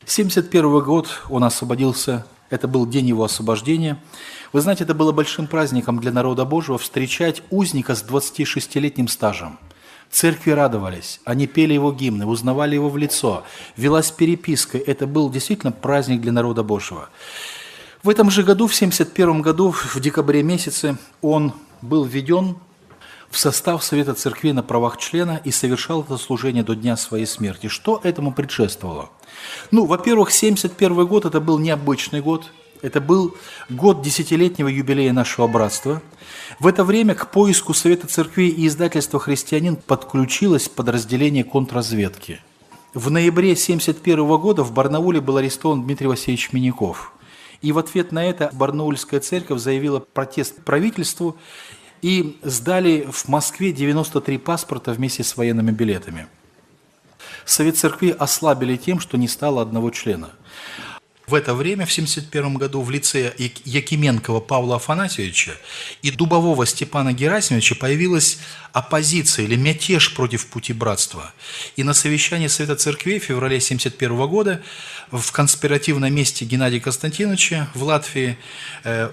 71 год он освободился, это был день его освобождения. Вы знаете, это было большим праздником для народа Божьего встречать узника с 26-летним стажем. Церкви радовались, они пели его гимны, узнавали его в лицо, велась переписка. Это был действительно праздник для народа Божьего. В этом же году, в 71 году, в декабре месяце, он был введен в состав Совета Церкви на правах члена и совершал это служение до дня своей смерти. Что этому предшествовало? Во-первых, 71 год – это был необычный год. Это был год десятилетнего юбилея нашего братства. В это время к поиску Совета Церкви и издательства «Христианин» подключилось подразделение контрразведки. В ноябре 71 года в Барнауле был арестован Дмитрий Васильевич Миняков. И в ответ на это Барнаульская церковь заявила протест правительству и сдали в Москве 93 паспорта вместе с военными билетами. Совет Церкви ослабили тем, что не стало одного члена. В это время, в 1971 году, в лице Якименкова Павла Афанасьевича и Дубового Степана Герасимовича появилась оппозиция или мятеж против пути братства. И на совещании Совета Церквей в феврале 1971 года в конспиративном месте Геннадия Константиновича в Латвии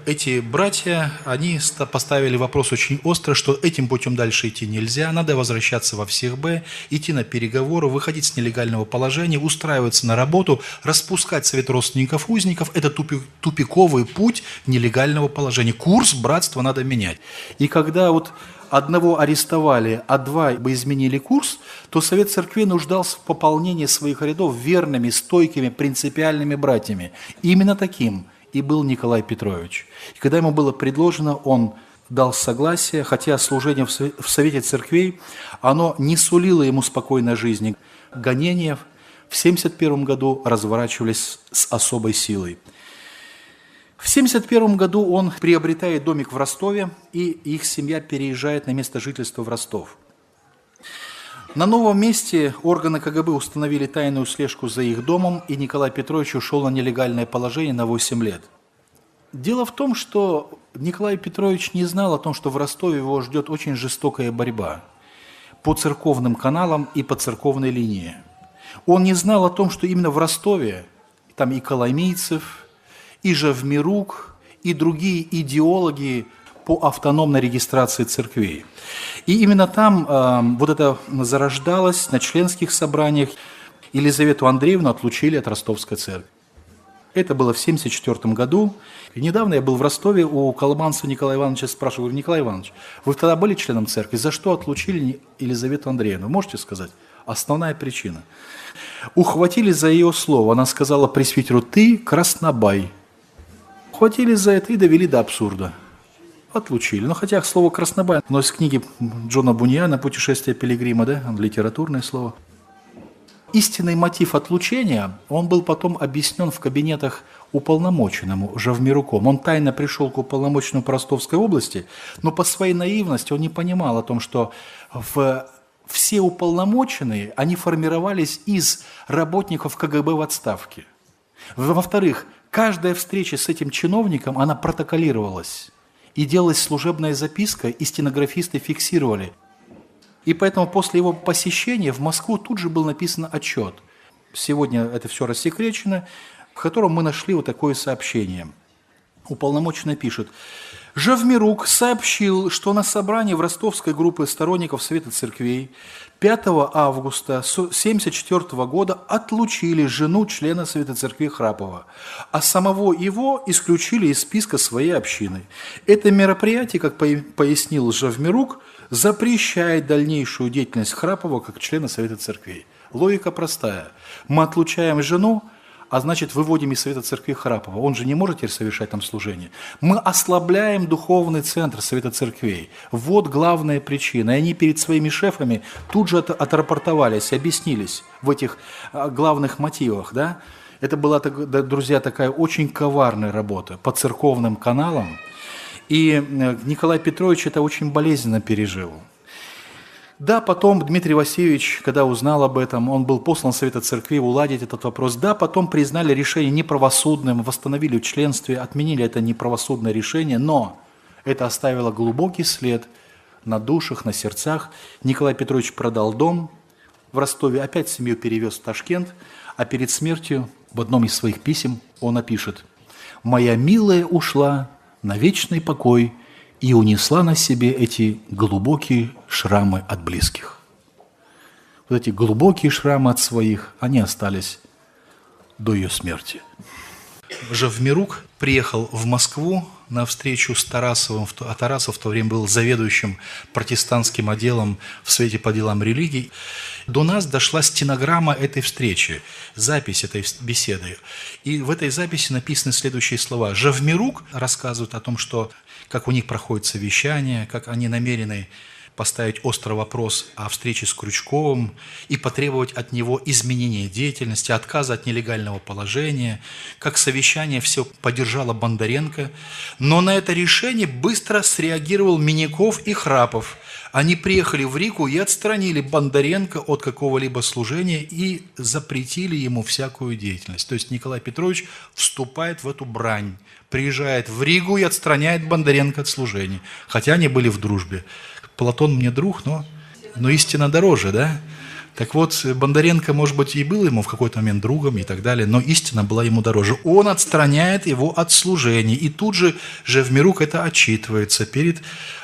эти братья, они поставили вопрос очень остро, что этим путем дальше идти нельзя, надо возвращаться во всех Б, идти на переговоры, выходить с нелегального положения, устраиваться на работу, распускать Совет родственников узников. Это тупиковый путь нелегального положения. Курс братства надо менять. И когда одного арестовали, а два бы изменили курс, то Совет Церкви нуждался в пополнении своих рядов верными, стойкими, принципиальными братьями. И именно таким и был Николай Петрович. И когда ему было предложено, он дал согласие, хотя служение в Совете Церквей, оно не сулило ему спокойной жизни. Гонения в 1971 году разворачивались с особой силой. В 1971 году он приобретает домик в Ростове, и их семья переезжает на место жительства в Ростов. На новом месте органы КГБ установили тайную слежку за их домом, и Николай Петрович ушел на нелегальное положение на 8 лет. Дело в том, что Николай Петрович не знал о том, что в Ростове его ждет очень жестокая борьба по церковным каналам и по церковной линии. Он не знал о том, что именно в Ростове, там и Коломийцев, и Жавмирук, и другие идеологи по автономной регистрации церквей. И именно там это зарождалось на членских собраниях. Елизавету Андреевну отлучили от Ростовской церкви. Это было в 1974 году. И недавно я был в Ростове, у коломанца Николая Ивановича спрашиваю, говорю: Николай Иванович, вы тогда были членом церкви? За что отлучили Елизавету Андреевну? Можете сказать? Основная причина. Ухватили за ее слово. Она сказала пресвитеру: ты краснобай. Ухватили за это и довели до абсурда. Отлучили. Хотя слово «краснобай» относится к книге Джона Буньяна «Путешествие пилигрима», да? Литературное слово. Истинный мотив отлучения, он был потом объяснен в кабинетах уполномоченному Жавмируком. Он тайно пришел к уполномоченному по Ростовской области, но по своей наивности он не понимал о том, что все уполномоченные, они формировались из работников КГБ в отставке. Во-вторых, каждая встреча с этим чиновником, она протоколировалась. И делалась служебная записка, и стенографисты фиксировали. И поэтому после его посещения в Москву тут же был написан отчет. Сегодня это все рассекречено, в котором мы нашли такое сообщение. Уполномоченный пишет: Жавмирук сообщил, что на собрании в ростовской группе сторонников Совета Церквей 5 августа 1974 года отлучили жену члена Совета Церкви Храпова, а самого его исключили из списка своей общины. Это мероприятие, как пояснил Жавмирук, запрещает дальнейшую деятельность Храпова как члена Совета Церквей. Логика простая. Мы отлучаем жену, а значит, выводим из Совета Церкви Храпова. Он же не может теперь совершать там служение. Мы ослабляем духовный центр Совета Церквей. Вот главная причина. И они перед своими шефами тут же отрапортовались, объяснились в этих главных мотивах. Да? Это была, друзья, такая очень коварная работа по церковным каналам. И Николай Петрович это очень болезненно пережил. Да, потом Дмитрий Васильевич, когда узнал об этом, он был послан в Совет Церкви уладить этот вопрос. Да, потом признали решение неправосудным, восстановили в членстве, отменили это неправосудное решение, но это оставило глубокий след на душах, на сердцах. Николай Петрович продал дом в Ростове, опять семью перевез в Ташкент, а перед смертью В одном из своих писем он напишет: «Моя милая ушла на вечный покой и унесла на себе эти глубокие шрамы от близких». Вот эти глубокие шрамы от своих, они остались до ее смерти. Жавмирук приехал в Москву на встречу с Тарасовым, а Тарасов в то время был заведующим протестантским отделом в Совете по делам религий. До нас дошла стенограмма этой встречи, запись этой беседы. И в этой записи написаны следующие слова. Жавмирук рассказывает о том, что как у них проходит совещание, как они намерены поставить острый вопрос о встрече с Крючковым и потребовать от него изменения деятельности, отказа от нелегального положения, как совещание все поддержало Бондаренко. Но на это решение быстро среагировал Миняков и Храпов. Они приехали в Ригу и отстранили Бондаренко от какого-либо служения и запретили ему всякую деятельность. То есть Николай Петрович вступает в эту брань, приезжает в Ригу и отстраняет Бондаренко от служения, хотя они были в дружбе. Платон мне друг, но истина дороже, да? Так вот, Бондаренко, может быть, и был ему в какой-то момент другом и так далее, но истина была ему дороже. Он отстраняет его от служения, и тут же Жавмирук это отчитывается перед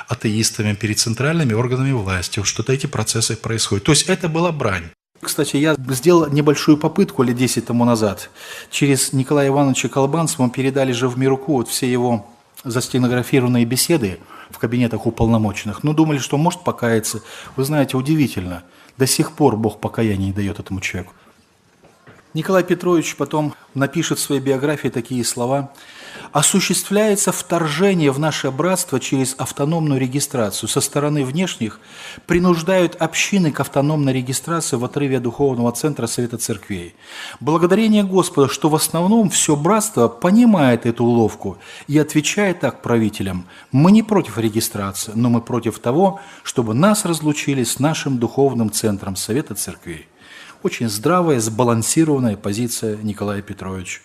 атеистами, перед центральными органами власти, что-то эти процессы происходят. То есть это была брань. Кстати, я сделал небольшую попытку лет 10 тому назад. Через Николая Ивановича Колбанцева мы передали Жавмируку вот все его застенографированные беседы в кабинетах уполномоченных. Но думали, что может покаяться. Вы знаете, удивительно. До сих пор Бог покаяния не дает этому человеку. Николай Петрович потом напишет в своей биографии такие слова. «Осуществляется вторжение в наше братство через автономную регистрацию. Со стороны внешних принуждают общины к автономной регистрации в отрыве от духовного центра Совета Церквей. Благодарение Господа, что в основном все братство понимает эту уловку и отвечает так правителям: мы не против регистрации, но мы против того, чтобы нас разлучили с нашим духовным центром Совета Церквей». Очень здравая, сбалансированная позиция Николая Петровича.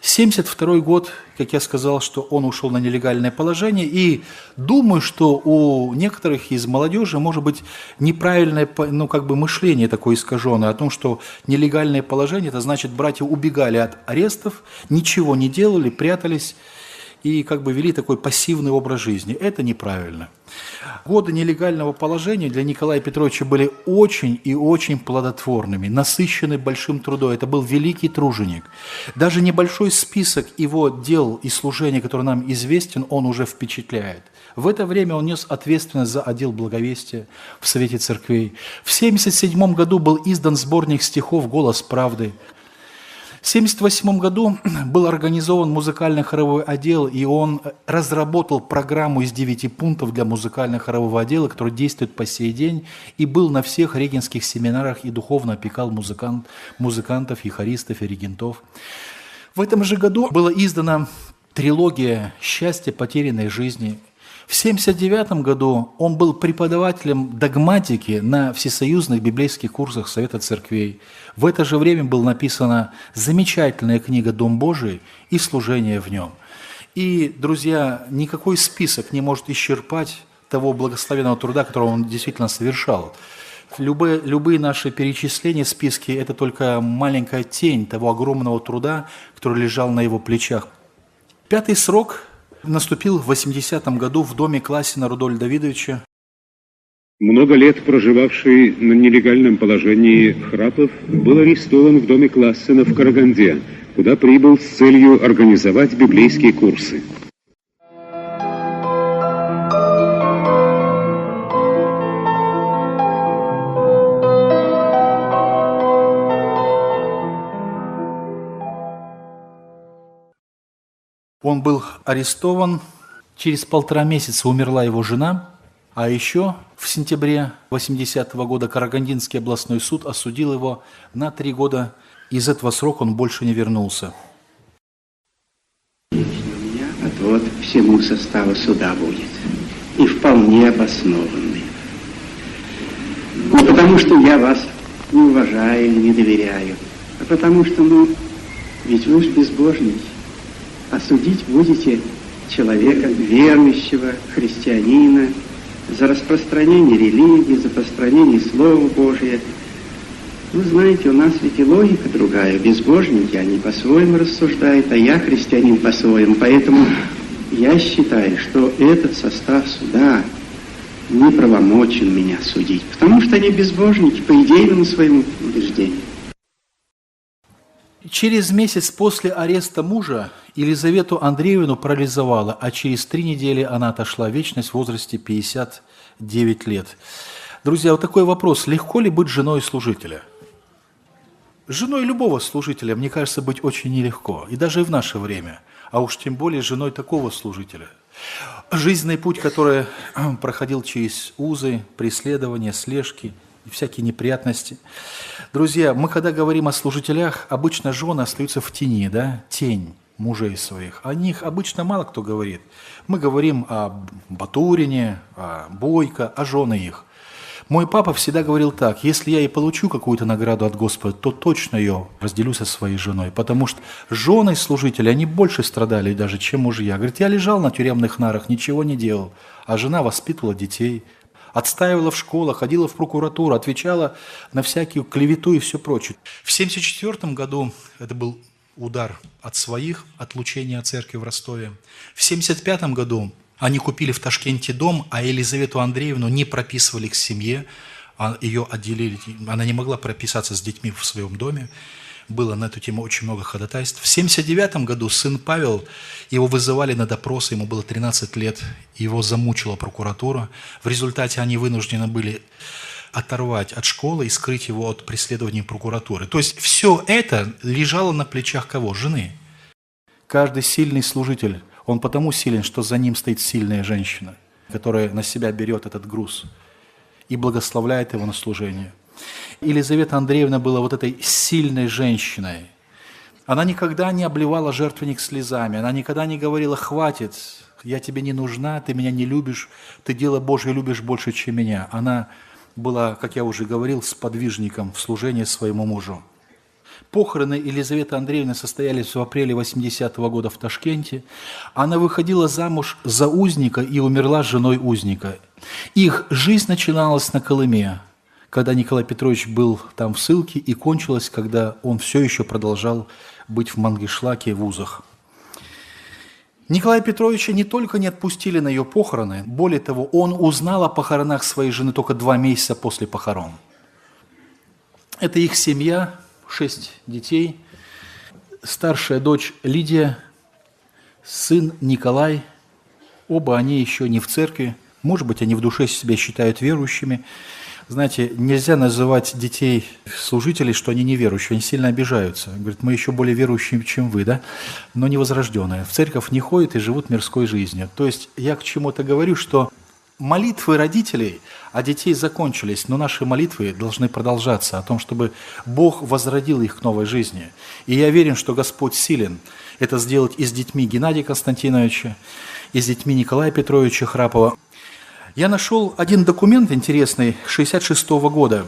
1972 год, как я сказал, что он ушел на нелегальное положение, и думаю, что у некоторых из молодежи может быть неправильное мышление такое искаженное о том, что нелегальное положение, это значит, братья убегали от арестов, ничего не делали, прятались и вели такой пассивный образ жизни. Это неправильно. Годы нелегального положения для Николая Петровича были очень и очень плодотворными, насыщены большим трудом. Это был великий труженик. Даже небольшой список его дел и служений, который нам известен, он уже впечатляет. В это время он нес ответственность за отдел благовестия в Совете Церквей. В 1977 году был издан сборник стихов «Голос правды». В 1978 году был организован музыкально-хоровой отдел, и он разработал программу из 9 пунктов для музыкально-хорового отдела, который действует по сей день, и был на всех регенских семинарах и духовно опекал музыкантов, и хористов, и регентов. В этом же году была издана трилогия «Счастье потерянной жизни». В 1979 году он был преподавателем догматики на всесоюзных библейских курсах Совета Церквей. В это же время была написана замечательная книга «Дом Божий» и «Служение в нем». И, друзья, никакой список не может исчерпать того благословенного труда, которого он действительно совершал. Любые наши перечисления, списки – это только маленькая тень того огромного труда, который лежал на его плечах. 5-й срок наступил в 80-м году в доме Классина Рудольфа Давидовича. Много лет проживавший на нелегальном положении Храпов был арестован в доме Классина в Караганде, куда прибыл с целью организовать библейские курсы. Он был арестован, через 1,5 месяца умерла его жена, а еще в сентябре 80-го года Карагандинский областной суд осудил его на 3 года. Из этого срока он больше не вернулся. У меня отвод всему составу суда будет, и вполне обоснованный. Не потому, что я вас не уважаю или не доверяю, а потому что, ведь вы же безбожники. Осудить будете человека, верующего, христианина, за распространение религии, за распространение Слова Божия. Вы знаете, у нас ведь и логика другая. Безбожники, они по-своему рассуждают, а я христианин по-своему. Поэтому я считаю, что этот состав суда не правомочен меня судить, потому что они безбожники по идейному своему убеждению. Через месяц после ареста мужа Елизавету Андреевну парализовало, а через 3 недели она отошла в вечность в возрасте 59 лет. Друзья, вот такой вопрос. Легко ли быть женой служителя? Женой любого служителя, мне кажется, быть очень нелегко. И даже и в наше время. А уж тем более женой такого служителя. Жизненный путь, который проходил через узы, преследования, слежки и всякие неприятности. Друзья, мы когда говорим о служителях, обычно жены остаются в тени, да, тень мужей своих. О них обычно мало кто говорит. Мы говорим о Батурине, о Бойко, о жены их. Мой папа всегда говорил так: если я и получу какую-то награду от Господа, то точно ее разделю со своей женой, потому что жены служителей, они больше страдали даже, чем мужья. Говорит, я лежал на тюремных нарах, ничего не делал, а жена воспитывала детей, отстаивала в школах, ходила в прокуратуру, отвечала на всякую клевету и все прочее. В 1974 году это был удар от своих, отлучение от церкви в Ростове. В 1975 году они купили в Ташкенте дом, а Елизавету Андреевну не прописывали к семье, ее отделили, она не могла прописаться с детьми в своем доме. Было на эту тему очень много ходатайств. В 1979 году сын Павел, его вызывали на допрос, ему было 13 лет, его замучила прокуратура. В результате они вынуждены были оторвать от школы и скрыть его от преследования прокуратуры. То есть все это лежало на плечах кого? Жены. Каждый сильный служитель, он потому силен, что за ним стоит сильная женщина, которая на себя берет этот груз и благословляет его на служение. Елизавета Андреевна была вот этой сильной женщиной. Она никогда не обливала жертвенник слезами, она никогда не говорила: «Хватит, я тебе не нужна, ты меня не любишь, ты дело Божье любишь больше, чем меня». Она была, как я уже говорил, сподвижником в служении своему мужу. Похороны Елизаветы Андреевны состоялись в апреле 80-го года в Ташкенте. Она выходила замуж за узника и умерла с женой узника. Их жизнь начиналась на Колыме, когда Николай Петрович был там в ссылке, и кончилась, когда он все еще продолжал быть в Мангышлаке в вузах. Николая Петровича не только не отпустили на ее похороны, более того, он узнал о похоронах своей жены только 2 месяца после похорон. Это их семья, 6 детей, старшая дочь Лидия, сын Николай, оба они еще не в церкви, может быть, они в душе себя считают верующими. Знаете, нельзя называть детей служителей, что они неверующие, они сильно обижаются. Говорят, мы еще более верующие, чем вы, да? Но невозрожденные. В церковь не ходят и живут мирской жизнью. То есть я к чему-то говорю, что молитвы родителей о детей закончились, но наши молитвы должны продолжаться о том, чтобы Бог возродил их к новой жизни. И я уверен, что Господь силен это сделать и с детьми Геннадия Константиновича, и с детьми Николая Петровича Храпова. Я нашел один документ интересный 1966 года.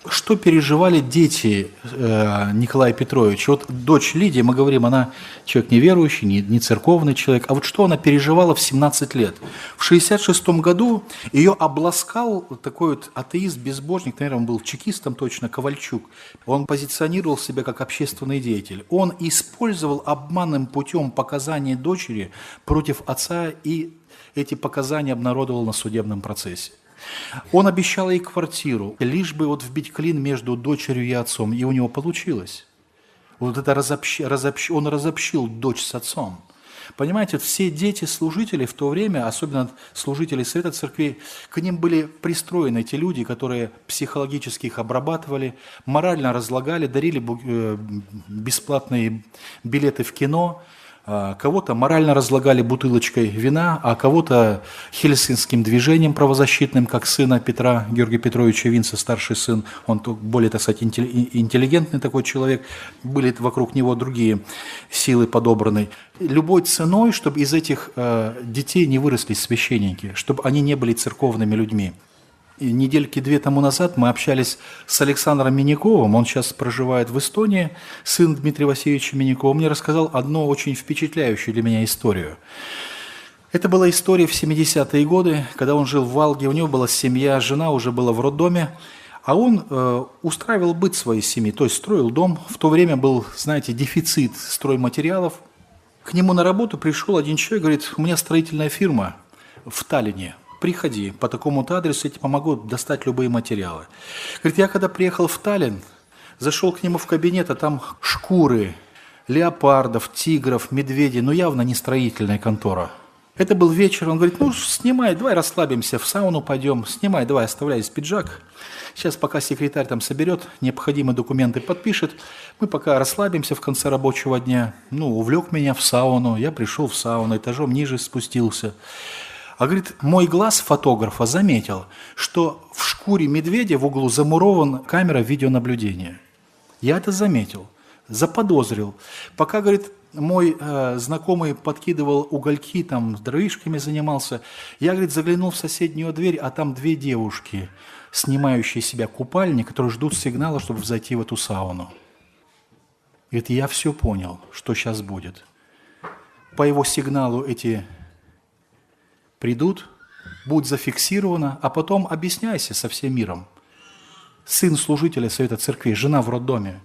Что переживали дети Николая Петровича? Вот дочь Лидия, мы говорим, она человек неверующий, не церковный человек. А вот что она переживала в 17 лет? В 1966 году ее обласкал такой вот атеист, безбожник, наверное, он был чекистом точно, Ковальчук. Он позиционировал себя как общественный деятель. Он использовал обманным путем показания дочери против отца, и эти показания обнародовал на судебном процессе. Он обещал ей квартиру, лишь бы вот вбить клин между дочерью и отцом, и у него получилось. Вот это он разобщил дочь с отцом. Понимаете, все дети служителей в то время, особенно служители Совета Церквей, к ним были пристроены эти люди, которые психологически их обрабатывали, морально разлагали, дарили бесплатные билеты в кино, кого-то морально разлагали бутылочкой вина, а кого-то хельсинским движением правозащитным, как сына Петра, Георгия Петровича Винца, старший сын, он более, так сказать, интеллигентный такой человек, были вокруг него другие силы подобраны. Любой ценой, чтобы из этих детей не выросли священники, чтобы они не были церковными людьми. И недельки 2 тому назад мы общались с Александром Миняковым, он сейчас проживает в Эстонии, сын Дмитрия Васильевича Минякова. Он мне рассказал одну очень впечатляющую для меня историю. Это была история в 70-е годы, когда он жил в Валге, у него была семья, жена уже была в роддоме, А он устраивал быт своей семьи, то есть строил дом. В то время был, знаете, дефицит стройматериалов. К нему на работу пришел один человек, говорит, у меня строительная фирма в Таллине. Приходи, по такому-то адресу я тебе помогу достать любые материалы. Говорит, я когда приехал в Таллин, зашел к нему в кабинет, а там шкуры леопардов, тигров, медведей, но явно не строительная контора. Это был вечер, он говорит, ну, снимай, давай расслабимся, в сауну пойдем, снимай, давай, оставляй здесь пиджак. Сейчас, пока секретарь там соберет необходимые документы, подпишет, мы пока расслабимся в конце рабочего дня. Ну, увлек меня в сауну, я пришел в сауну, этажом ниже спустился. А, говорит, мой глаз фотографа заметил, что в шкуре медведя в углу замурована камера видеонаблюдения. Я это заметил, заподозрил. Пока, говорит, мой знакомый подкидывал угольки, там, дровишками занимался, я, говорит, заглянул в соседнюю дверь, а там две девушки, снимающие себя купальник, которые ждут сигнала, чтобы зайти в эту сауну. Говорит, я все понял, что сейчас будет. По его сигналу эти придут, будет зафиксировано, а потом объясняйся со всем миром. Сын служителя Совета Церквей, жена в роддоме.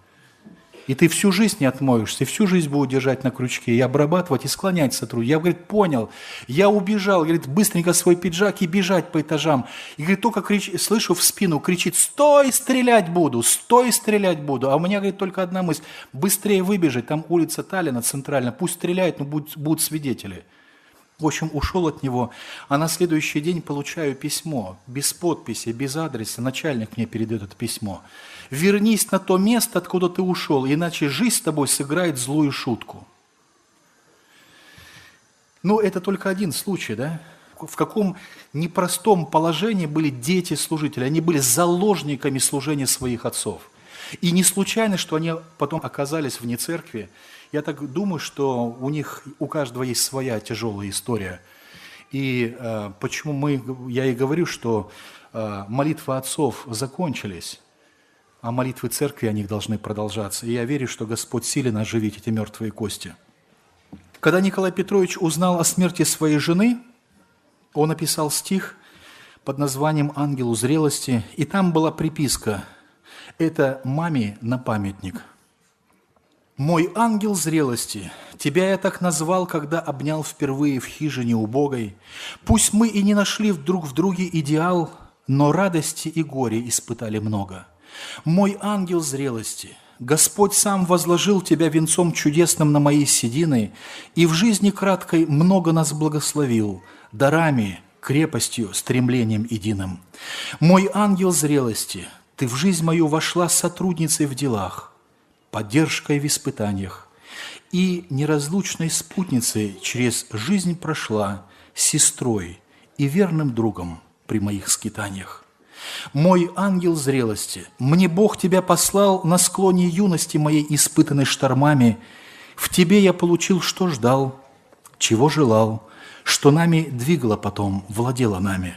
И ты всю жизнь не отмоешься, и всю жизнь будешь держать на крючке, и обрабатывать, и склонять сотрудника. Я, говорит, понял, я убежал, говорит, быстренько свой пиджак и бежать по этажам. И, говорит, только слышу в спину, кричит, стой, стрелять буду, стой, стрелять буду. А у меня, говорит, только одна мысль, быстрее выбежать, там улица Таллина центральная, пусть стреляют, но будут свидетели. В общем, ушел от него, а на следующий день получаю письмо, без подписи, без адреса, начальник мне передает это письмо. Вернись на то место, откуда ты ушел, иначе жизнь с тобой сыграет злую шутку. Ну, это только один случай, да? В каком непростом положении были дети служителей, они были заложниками служения своих отцов. И не случайно, что они потом оказались вне церкви. Я так думаю, что у каждого есть своя тяжелая история. И почему я и говорю, что молитвы отцов закончились, а молитвы церкви о них должны продолжаться. И я верю, что Господь силен оживить эти мертвые кости. Когда Николай Петрович узнал о смерти своей жены, он написал стих под названием «Ангелу зрелости», и там была приписка «Это маме на памятник». «Мой ангел зрелости, тебя я так назвал, когда обнял впервые в хижине убогой. Пусть мы и не нашли друг в друге идеал, но радости и горе испытали много. Мой ангел зрелости, Господь сам возложил тебя венцом чудесным на мои седины и в жизни краткой много нас благословил, дарами, крепостью, стремлением единым. Мой ангел зрелости, ты в жизнь мою вошла сотрудницей в делах, поддержкой в испытаниях, и неразлучной спутницей через жизнь прошла, сестрой и верным другом при моих скитаниях. Мой ангел зрелости, мне Бог тебя послал на склоне юности моей, испытанной штормами. В тебе я получил, что ждал, чего желал, что нами двигало потом, владело нами.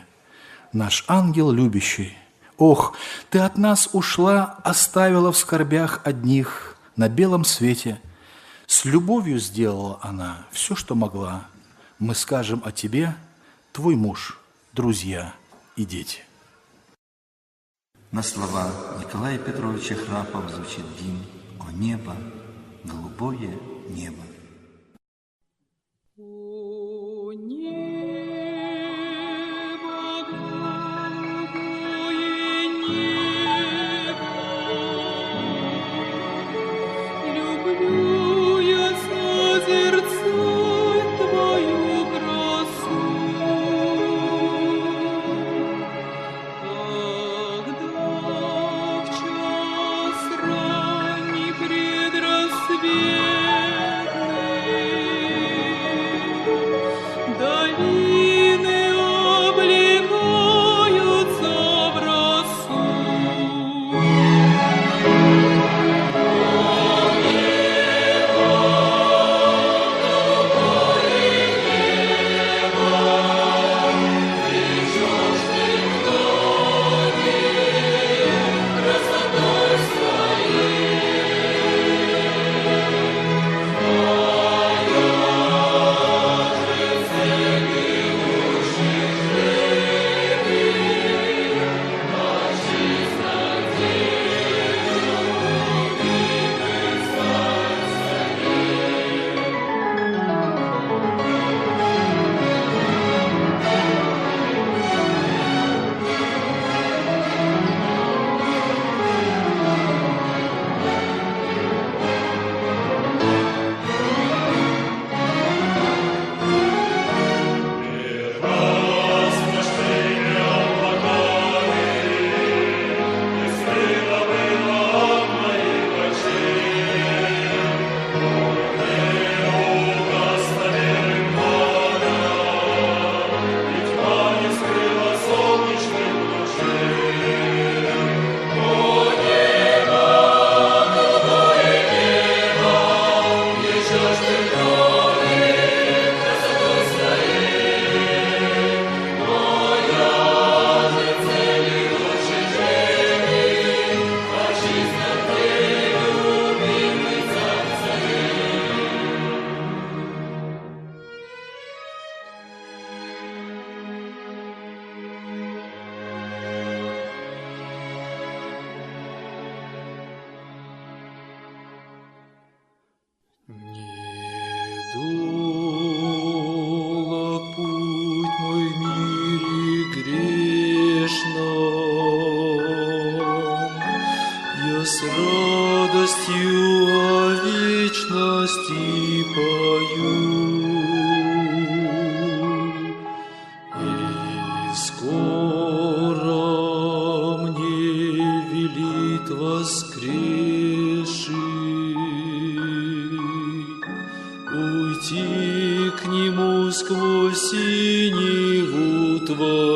Наш ангел любящий, ох, ты от нас ушла, оставила в скорбях одних на белом свете. С любовью сделала она все, что могла. Мы скажем о тебе, твой муж, друзья и дети». На слова Николая Петровича Храпова звучит гимн «О небо, голубое небо». О небо, голубое небо, люблю я созерцать твою красу. Когда в час ранний предрассветный радости пою. И скоро мне велит воскресший уйти к нему сквозь синеву творенья.